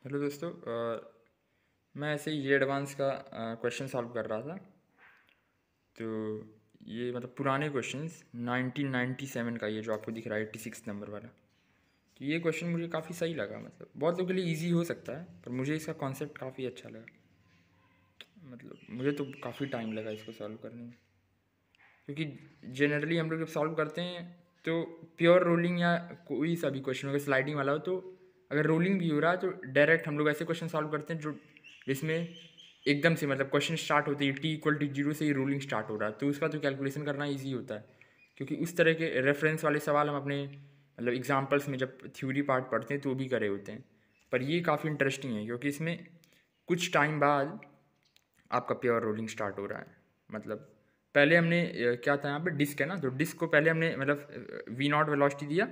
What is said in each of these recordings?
Hello दोस्तों। मैं ऐसे ही ये एडवांस का क्वेश्चन सॉल्व कर रहा था। तो ये मतलब पुराने क्वेश्चंस 1997 का, ये जो आपको दिख रहा है 86 नंबर वाला। तो ये क्वेश्चन मुझे काफ़ी सही लगा। मतलब बहुत लोगों के लिए इजी हो सकता है, पर मुझे इसका कॉन्सेप्ट काफ़ी अच्छा लगा। मतलब मुझे तो काफ़ी टाइम लगा इसको सॉल्व करने में, क्योंकि जनरली हम लोग जब सॉल्व करते हैं तो प्योर रोलिंग या कोई सा भी क्वेश्चन अगर स्लाइडिंग वाला हो, तो अगर रोलिंग भी हो रहा है तो डायरेक्ट हम लोग ऐसे क्वेश्चन सॉल्व करते हैं जो जिसमें एकदम से मतलब क्वेश्चन स्टार्ट होते ही t=0 से ही रोलिंग स्टार्ट हो रहा है, तो उसका तो कैलकुलेशन करना ईजी होता है। क्योंकि उस तरह के रेफरेंस वाले सवाल हम अपने मतलब एग्जाम्पल्स में जब थ्योरी पार्ट पढ़ते हैं तो भी करे होते हैं। पर ये काफ़ी इंटरेस्टिंग है, क्योंकि इसमें कुछ टाइम बाद आपका प्योर रोलिंग स्टार्ट हो रहा है। मतलब पहले हमने क्या था यहाँ पे डिस्क है ना, तो डिस्क को पहले हमने मतलब v0 वेलोसिटी दिया,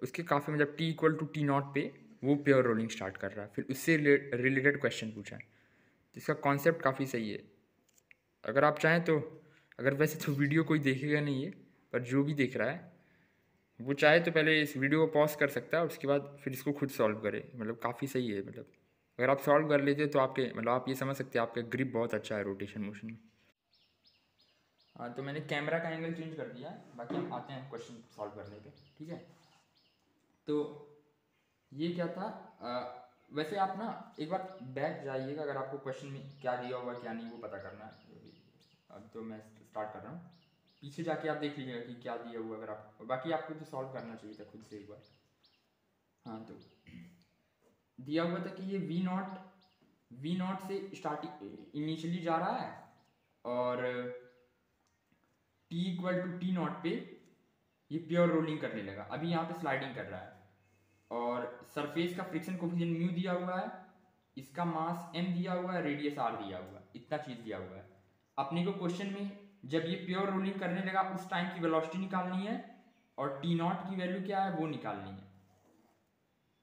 उसके काफ़ी मतलब t=t0 पे वो प्योर रोलिंग स्टार्ट कर रहा है। फिर उससे रिलेटेड क्वेश्चन पूछा है, जिसका कॉन्सेप्ट काफ़ी सही है। अगर आप चाहें तो, अगर वैसे तो वीडियो कोई देखेगा नहीं है, पर जो भी देख रहा है वो चाहे तो पहले इस वीडियो को पॉज कर सकता है और उसके बाद फिर इसको खुद सॉल्व करे। मतलब काफ़ी सही है। मतलब अगर आप सॉल्व कर लेते तो आपके मतलब आप ये समझ सकते हैं आपका ग्रिप बहुत अच्छा है रोटेशन मोशन में। हाँ, तो मैंने कैमरा का एंगल चेंज कर दिया है। बाकी हम आते हैं क्वेश्चन सॉल्व करने पे, ठीक है। तो ये क्या था, वैसे आप ना एक बार बैक जाइएगा, अगर आपको क्वेश्चन में क्या दिया हुआ क्या नहीं वो पता करना है। अब तो मैं स्टार्ट कर रहा हूँ, पीछे जाके आप देख लीजिएगा कि क्या दिया हुआ। अगर आप बाकी आपको तो सॉल्व करना चाहिए था खुद से एक बार। हाँ, तो दिया हुआ था कि ये वी नॉट से स्टार्टिंग इनिशियली जा रहा है और t=t0 पे ये प्योर रोलिंग करने लगा। अभी यहाँ पे स्लाइडिंग कर रहा है और सरफेस का फ्रिक्शन कोफिशिएंट म्यू दिया हुआ है, इसका मास m दिया हुआ है, रेडियस r दिया हुआ है, इतना चीज दिया हुआ है। अपने को क्वेश्चन में जब ये प्योर रोलिंग करने लगा उस टाइम की वेलोसिटी निकालनी है और t0 की वैल्यू क्या है वो निकालनी है।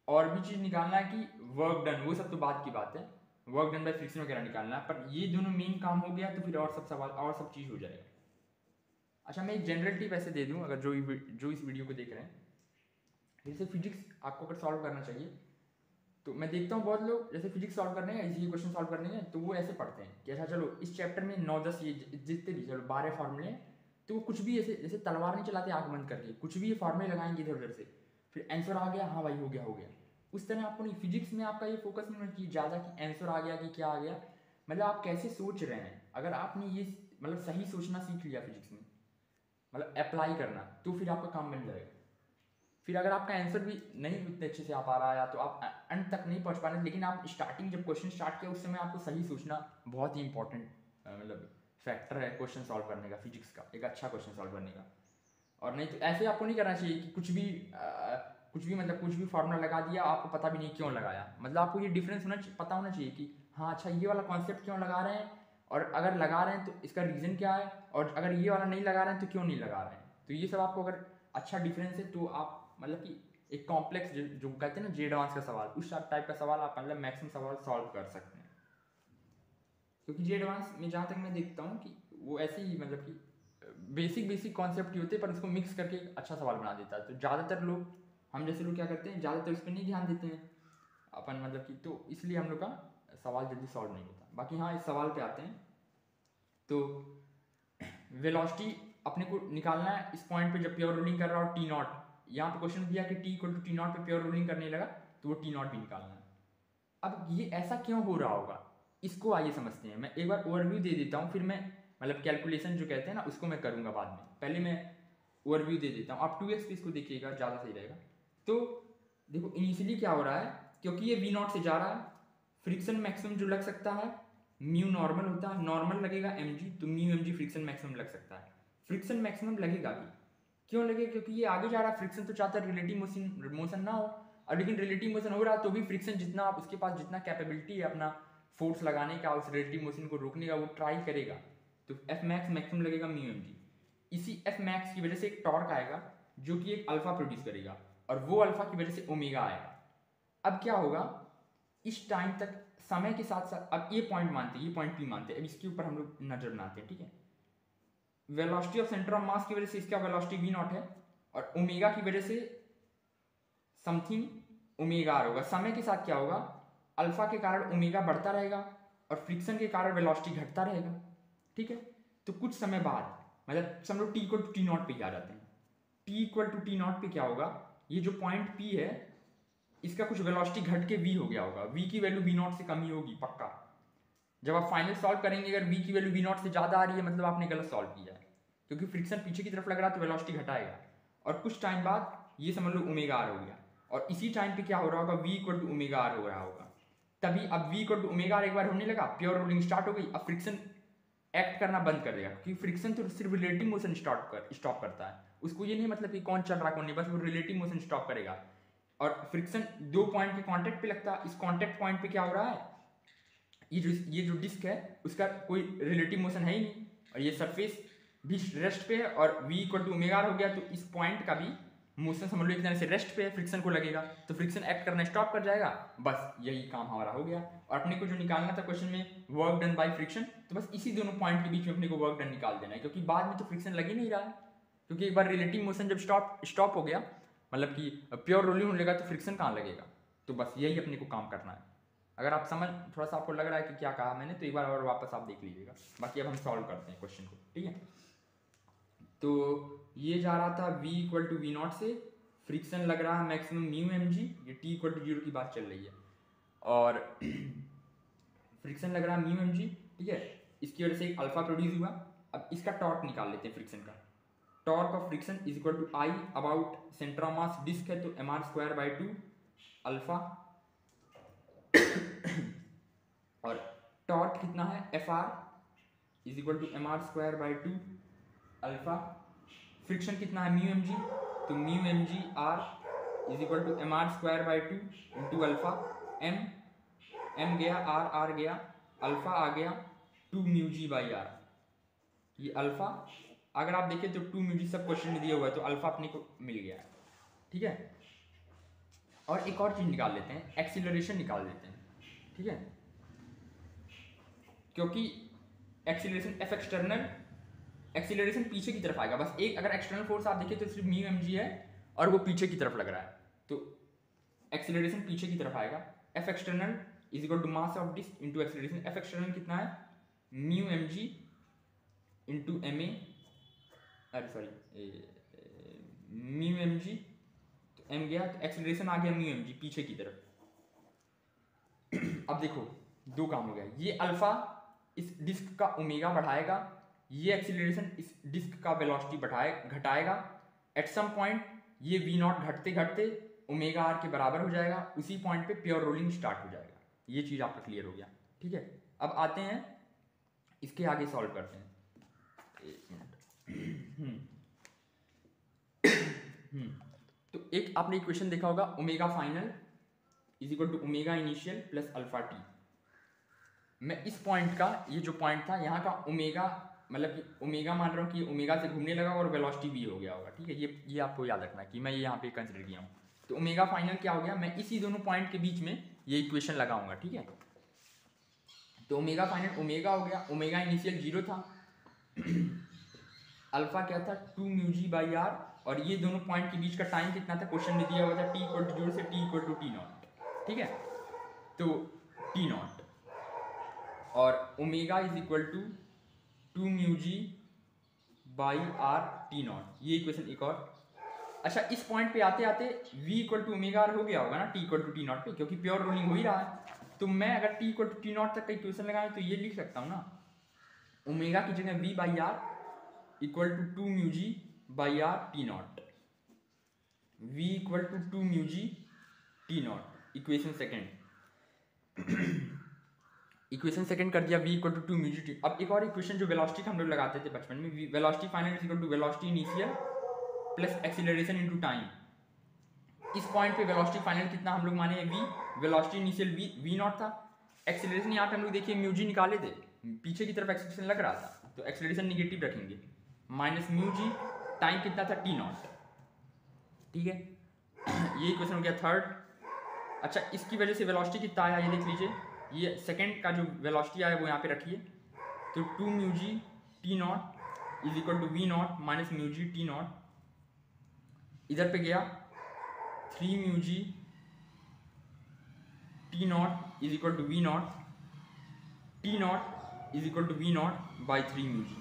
और भी चीज निकालना है कि वर्क डन, वो सब तो बाद की बात है, वर्क डन बाय फ्रिक्शन वगैरह निकालना है। पर ये दोनों मेन काम हो गया तो फिर और सब सवाल और सब चीज हो जाएगा। अच्छा, मैं एक जनरल टिप ऐसे दे दूं, अगर जो इस वीडियो को देख रहे हैं, जैसे फिजिक्स आपको अगर सॉल्व करना चाहिए तो मैं देखता हूँ बहुत लोग जैसे फिजिक्स सॉल्व करने हैं, इजी क्वेश्चन सॉल्व करने हैं, तो वो ऐसे पढ़ते हैं कि अच्छा चलो इस चैप्टर में 9-10 ये जितने भी चलो 12 फार्मूले हैं, तो वो कुछ भी ऐसे जैसे तलवार नहीं चलाते आंख बंद करके, कुछ भी ये फार्मूले लगाएंगे इधर उधर से, फिर आंसर आ गया, हाँ भाई हो गया हो गया। उस तरह आपको नहीं, फिजिक्स में आपका ये फोकस नहीं होना चाहिए ज़्यादा कि आंसर आ गया कि क्या आ गया। मतलब आप कैसे सोच रहे हैं, अगर आपने ये मतलब सही सोचना सीख लिया फिजिक्स में, मतलब अप्लाई करना, तो फिर आपका काम बन जाएगा। फिर अगर आपका आंसर भी नहीं उतने अच्छे से आ पा रहा है या तो आप अंत तक नहीं पहुंच पा रहे, लेकिन आप स्टार्टिंग जब क्वेश्चन स्टार्ट किया उस समय आपको सही सोचना बहुत ही इंपॉर्टेंट मतलब फैक्टर है क्वेश्चन सॉल्व करने का, फिजिक्स का एक अच्छा क्वेश्चन सॉल्व करने का। और नहीं तो ऐसे आपको नहीं करना चाहिए कि कुछ भी मतलब कुछ भी फार्मूला लगा दिया, आपको पता भी नहीं क्यों लगाया। मतलब आपको ये डिफरेंस पता होना चाहिए कि हाँ अच्छा ये वाला कॉन्सेप्ट क्यों लगा रहे हैं, और अगर लगा रहे हैं तो इसका रीज़न क्या है, और अगर ये वाला नहीं लगा रहे हैं तो क्यों नहीं लगा रहे हैं। तो ये सब आपको अगर अच्छा डिफरेंस है तो आप मतलब कि एक कॉम्प्लेक्स जो कहते हैं ना जे एडवांस का सवाल, उस टाइप का सवाल आप मतलब मैक्सिमम सवाल सॉल्व कर सकते हैं। क्योंकि जे एडवांस में जहाँ तक मैं देखता हूँ कि वो ऐसे ही मतलब कि बेसिक बेसिक कॉन्सेप्ट ही होते हैं, पर उसको मिक्स करके एक अच्छा सवाल बना देता है। तो ज़्यादातर लोग, हम जैसे लोग क्या करते हैं, ज़्यादातर उस पर नहीं ध्यान देते हैं अपन, मतलब कि तो इसलिए हम लोग का सवाल जल्दी सॉल्व नहीं होता। बाकी हाँ, इस सवाल पे आते हैं। तो वेलोसिटी अपने को निकालना है इस पॉइंट पे जब प्योर रोलिंग कर रहा हो t0। यहाँ पे क्वेश्चन दिया कि t=t0 पे प्योर रोलिंग करने लगा, तो वो t0 भी निकालना है। अब ये ऐसा क्यों हो रहा होगा, इसको आइए समझते हैं। मैं एक बार ओवरव्यू दे देता हूँ, फिर मैं मतलब कैलकुलेशन जो कहते हैं ना उसको मैं करूँगा बाद में। पहले मैं ओवरव्यू दे देता हूँ, आप 2x पे इसको देखिएगा ज़्यादा सही रहेगा। तो देखो इनिशियली क्या हो रहा है, क्योंकि ये v0 से जा रहा है, फ्रिक्शन मैक्सिमम जो लग सकता है म्यू नॉर्मल होता है, नॉर्मल लगेगा mg, तो म्यू mg फ्रिक्शन मैक्सिमम लग सकता है। फ्रिक्शन मैक्सिमम लगेगा भी, क्यों लगेगा, क्योंकि ये आगे जा रहा है, फ्रिक्शन तो चाहता है रिलेटिव मोशन ना हो, और लेकिन रिलेटिव मोशन हो रहा है तो भी फ्रिक्शन जितना आप उसके पास जितना कैपेबिलिटी है अपना फोर्स लगाने का, उस रिलेटिव मोशन को रोकने का, वो ट्राई करेगा। तो एफ मैक्स मैक्सिमम लगेगा म्यू mg। इसी एफ मैक्स की वजह से एक टॉर्क आएगा जो कि एक अल्फा प्रोड्यूस करेगा, और वो अल्फा की वजह से ओमेगा आएगा। अब क्या होगा, इस टाइम तक समय के साथ साथ, अब ये पॉइंट मानते हैं, ये पॉइंट पी मानते हैं, अब इसके ऊपर हम लोग नजर बनाते हैं, ठीक है। वेलोसिटी ऑफ सेंटर ऑफ मास की वजह से इसका वेलोसिटी v0 है, और ओमेगा की वजह से समथिंग ओमेगा आर होगा। समय के साथ क्या होगा, अल्फा के कारण ओमेगा बढ़ता रहेगा और फ्रिक्शन के कारण वेलोसिटी घटता रहेगा, ठीक है। तो कुछ समय बाद मतलब समझो T equal to T not पे आ जाते हैं। T equal to T not पे क्या होगा, ये जो पॉइंट पी है इसका कुछ वेलोसिटी घट के वी हो गया होगा, वी की वैल्यू वी नॉट से कम ही होगी पक्का। जब आप फाइनल सॉल्व करेंगे अगर वी की वैल्यू वी नॉट से ज़्यादा आ रही है मतलब आपने गलत सॉल्व किया है, क्योंकि फ्रिक्शन पीछे की तरफ लग रहा है तो वेलोसिटी घटाएगा। और कुछ टाइम बाद ये समझ लो ओमेगा आर हो गया, और इसी टाइम पे क्या हो रहा होगा, V equal to omega R हो रहा होगा। तभी अब V equal to omega R एक बार होने लगा, प्योर रोलिंग स्टार्ट हो गई, अब फ्रिक्शन एक्ट करना बंद कर देगा, क्योंकि फ्रिक्शन तो सिर्फ रिलेटिव मोशन स्टॉप करता है, उसको ये नहीं मतलब कि कौन चल रहा कौन नहीं, बस वो रिलेटिव मोशन स्टॉप करेगा। और फ्रिक्शन दो पॉइंट के कांटेक्ट पे लगता है, इस कांटेक्ट पॉइंट पे क्या हो रहा है, ये जो डिस्क है उसका कोई रिलेटिव मोशन है ही नहीं, और ये सरफेस भी रेस्ट पे है, और v इक्वल टू ओमेगा हो गया, तो इस पॉइंट का भी मोशन समझ लो एक तरह से रेस्ट पे है, फ्रिक्शन को लगेगा तो फ्रिक्शन एक्ट करना स्टॉप कर जाएगा, बस यही काम हमारा हो गया। और अपने को जो निकालना था क्वेश्चन में वर्क डन बाय फ्रिक्शन, तो बस इसी दोनों पॉइंट के बीच में अपने को वर्क डन निकाल देना है, क्योंकि बाद में तो फ्रिक्शन लग ही नहीं रहा है, क्योंकि एक बार रिलेटिव मोशन जब स्टॉप हो गया मतलब कि प्योर रोलिंग होने लगा तो फ्रिक्शन कहाँ लगेगा, तो बस यही अपने को काम करना है। अगर आप समझ थोड़ा सा आपको लग रहा है कि क्या कहा मैंने तो एक बार और वापस आप देख लीजिएगा, बाकी अब हम सॉल्व करते हैं क्वेश्चन को, ठीक है। तो ये जा रहा था v equal to we not से, फ्रिक्शन लग रहा है मैक्सिमम म्यू एम जी, ये t इक्वल टू 0 की बात चल रही है, और फ्रिक्शन लग रहा है म्यू एम जी, ठीक है। इसकी वजह से एक अल्फा प्रोड्यूस हुआ। अब इसका टॉर्क निकाल लेते हैं फ्रिक्शन का। Torque of friction is equal to I about centre of mass disc है तो M R square by 2 alpha, और टॉर्क कितना है F R is equal to M R square by 2 alpha. Friction कितना है म्यू एम जी, तो mu M G R is equal to M R square by 2 into alpha, M गया R गया, alpha आ गया 2 mu G by R. ये alpha अगर आप देखें तो 2 म्यू जी सब क्वेश्चन में दिया हुआ है, तो अल्फा अपने को मिल गया है, ठीक है। और एक और चीज निकाल लेते हैं, एक्सीलरेशन निकाल लेते हैं, ठीक है, क्योंकि एक्सीलरेशन एफ एक्सटर्नल, एक्सीलरेशन पीछे की तरफ आएगा, बस एक अगर एक्सटर्नल फोर्स आप देखें तो सिर्फ म्यू एम जी है और वो पीछे की तरफ लग रहा है, तो एक्सीलरेशन पीछे की तरफ आएगा। F external is equal to mass of disc into acceleration, F external कितना है mu M G into M A, अरे सॉरी म्यू एम जी, तो एम गया तो एक्सीलरेशन आ गया म्यू एम जी पीछे की तरफ। अब देखो दो काम हो गया, ये अल्फा इस डिस्क का ओमेगा बढ़ाएगा, ये एक्सीलरेशन इस डिस्क का वेलोसिटी घटाएगा। एट सम पॉइंट ये वी नॉट घटते घटते ओमेगा आर के बराबर हो जाएगा, उसी पॉइंट पे प्योर रोलिंग स्टार्ट हो जाएगा। ये चीज आपका क्लियर हो गया, ठीक है। अब आते हैं इसके आगे सॉल्व करते हैं, एक मिनट। तो एक आपने इक्वेशन देखा होगा, omega final is equal to omega initial plus alpha T. मैं इस पॉइंट का, ये जो पॉइंट था यहाँ का ओमेगा मतलब कि ओमेगा मान रहा हूँ कि ओमेगा से घूमने लगा और वेलोसिटी भी हो गया होगा, ठीक है। ये आपको याद रखना है कि मैं ये यहाँ पे कंसिडर किया हूँ। तो ओमेगा फाइनल क्या हो गया, मैं इसी दोनों पॉइंट के बीच में ये इक्वेशन लगाऊंगा, ठीक है। तो ओमेगा फाइनल ओमेगा हो गया, ओमेगा इनिशियल 0 था, अल्फा क्या था 2 म्यू जी बाई आर, और ये दोनों पॉइंट के बीच का टाइम कितना था क्वेश्चन में दिया हुआ था, t इक्वल टू 0 से t equal to T naught, ठीक है। तो टी नॉट और omega is equal to 2 mu G by R T naught, ये इक्वेशन एक और। अच्छा इस पॉइंट पे आते आते v equal to omega R हो गया होगा ना t equal to T not पे, क्योंकि प्योर रोलिंग हो ही रहा है। तो मैं अगर t equal to T naught तक का इक्वेशन लगाऊं तो ये लिख सकता हूँ ना, ओमेगा की जगह v by R equal to 2 mu G by R T naught, v equal to 2 mu G T naught, equation second. Equation second कर दिया v equal to 2 mu ji T. अब एक और इक्वेशन जो वेलोसिटी का हम लोग लगाते थे बचपन में, velocity final is equal to velocity initial plus acceleration into time. इस पॉइंट पे वेलोसिटी फाइनल कितना हम लोग माने v, velocity initial v naught था, एक्सीलरेशन यहाँ पे हम लोग देखिए म्यू जी निकाले थे, पीछे की तरफ एक्सीलरेशन लग रहा था तो एक्सीलरेशन निगेटिव रखेंगे, माइनस म्यू जी, टाइम कितना था t नॉट, ठीक है। ये इक्वेशन हो गया थर्ड। अच्छा इसकी वजह से वेलोसिटी कितना आया ये देख लीजिए, ये सेकंड का जो वेलोसिटी आया वो यहाँ पे रखिए, तो 2 mu G T naught is equal to we naught minus mu G T naught, इधर पे गया 3 mu ji t t naught is equal to we naught, t naught is equal to we naught by 3 mu g.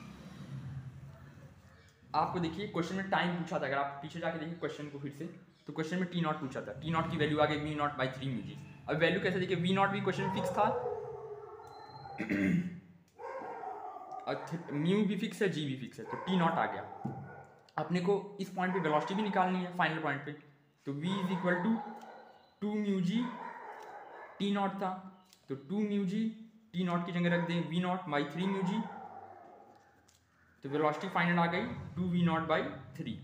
आपको देखिए question में time पूछा था, अगर आप पीछे जाके देखिए क्वेश्चन को फिर से, तो क्वेश्चन में टी नॉट पूछा था, टी नॉट की वैल्यू आ गई वी नॉट बाई 3 म्यू जी। अब वैल्यू कैसे देखिए, वी नॉट भी क्वेश्चन में फिक्स था और म्यू भी फिक्स है, जी भी फिक्स है, तो टी नॉट आ गया। अपने को इस पॉइंट पे वेलोसिटी भी निकालनी है फाइनल पॉइंट पे, तो v is equal to 2 mu ji, T naught था तो 2 म्यू जी, टी नॉट की जगह रख दें वी नॉट बाई 3 म्यू जी, तो वेलोसिटी फाइनल आ गई 2 वी नॉट बाई 3।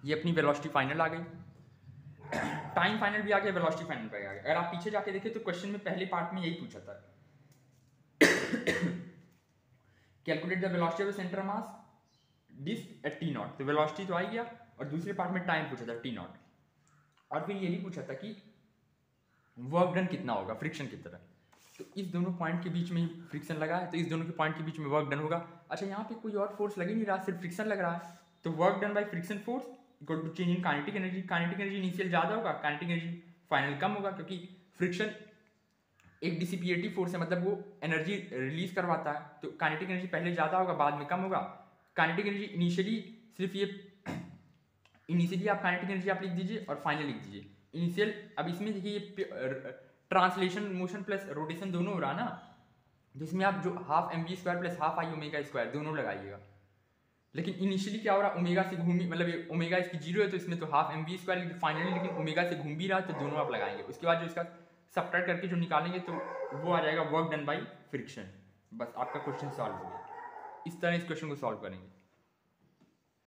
ये अपनी वेलोसिटी फाइनल आ गई, टाइम फाइनल भी आ गया, वेलोसिटी फाइनल भी आ गया। अगर आप पीछे जाके देखें तो क्वेश्चन में पहले पार्ट में यही पूछा था, calculate the velocity of the centre mass disc at T naught, तो वेलोसिटी तो आ गया, और दूसरे पार्ट में टाइम पूछा था टी नॉट, और फिर ये भी पूछा था कि वर्क डन कितना होगा फ्रिक्शन की तरह। तो इस दोनों पॉइंट के बीच में ही फ्रिक्शन लगा है, तो इस दोनों के पॉइंट के बीच में वर्क डन होगा। अच्छा यहाँ पे कोई और फोर्स लग ही नहीं रहा, सिर्फ फ्रिक्शन लग रहा है, तो work done by friction force equal to change in kinetic energy. Kinetic energy initial ज़्यादा होगा, काइनेटिक एनर्जी फाइनल कम होगा, क्योंकि फ्रिक्शन एक डिसिपिएटिव फोर्स है, मतलब वो एनर्जी रिलीज करवाता है, तो काइनेटिक एनर्जी पहले ज़्यादा होगा बाद में कम होगा। काइनेटिक एनर्जी इनिशियली सिर्फ ये इनिशियली आप काइनेटिक एनर्जी आप लिख दीजिए और फाइनल लिख दीजिए इनिशियल। अब इसमें देखिए ये ट्रांसलेशन मोशन प्लस रोटेशन दोनों हो रहा ना, जिसमें आप जो half M V square plus half I omega square दोनों लगाइएगा। लेकिन इनिशियली क्या हो रहा, ओमेगा से घूमी, मतलब ओमेगा इसकी जीरो है तो इसमें तो half M V square, finally लेकिन ओमेगा से घूम भी रहा है तो दोनों आप लगाएंगे। उसके बाद जो इसका सबट्रैक्ट करके जो निकालेंगे तो वो आ जाएगा वर्क डन बाई फ्रिक्शन। बस आपका क्वेश्चन सॉल्व हो गया। इस तरह इस क्वेश्चन को सॉल्व करेंगे।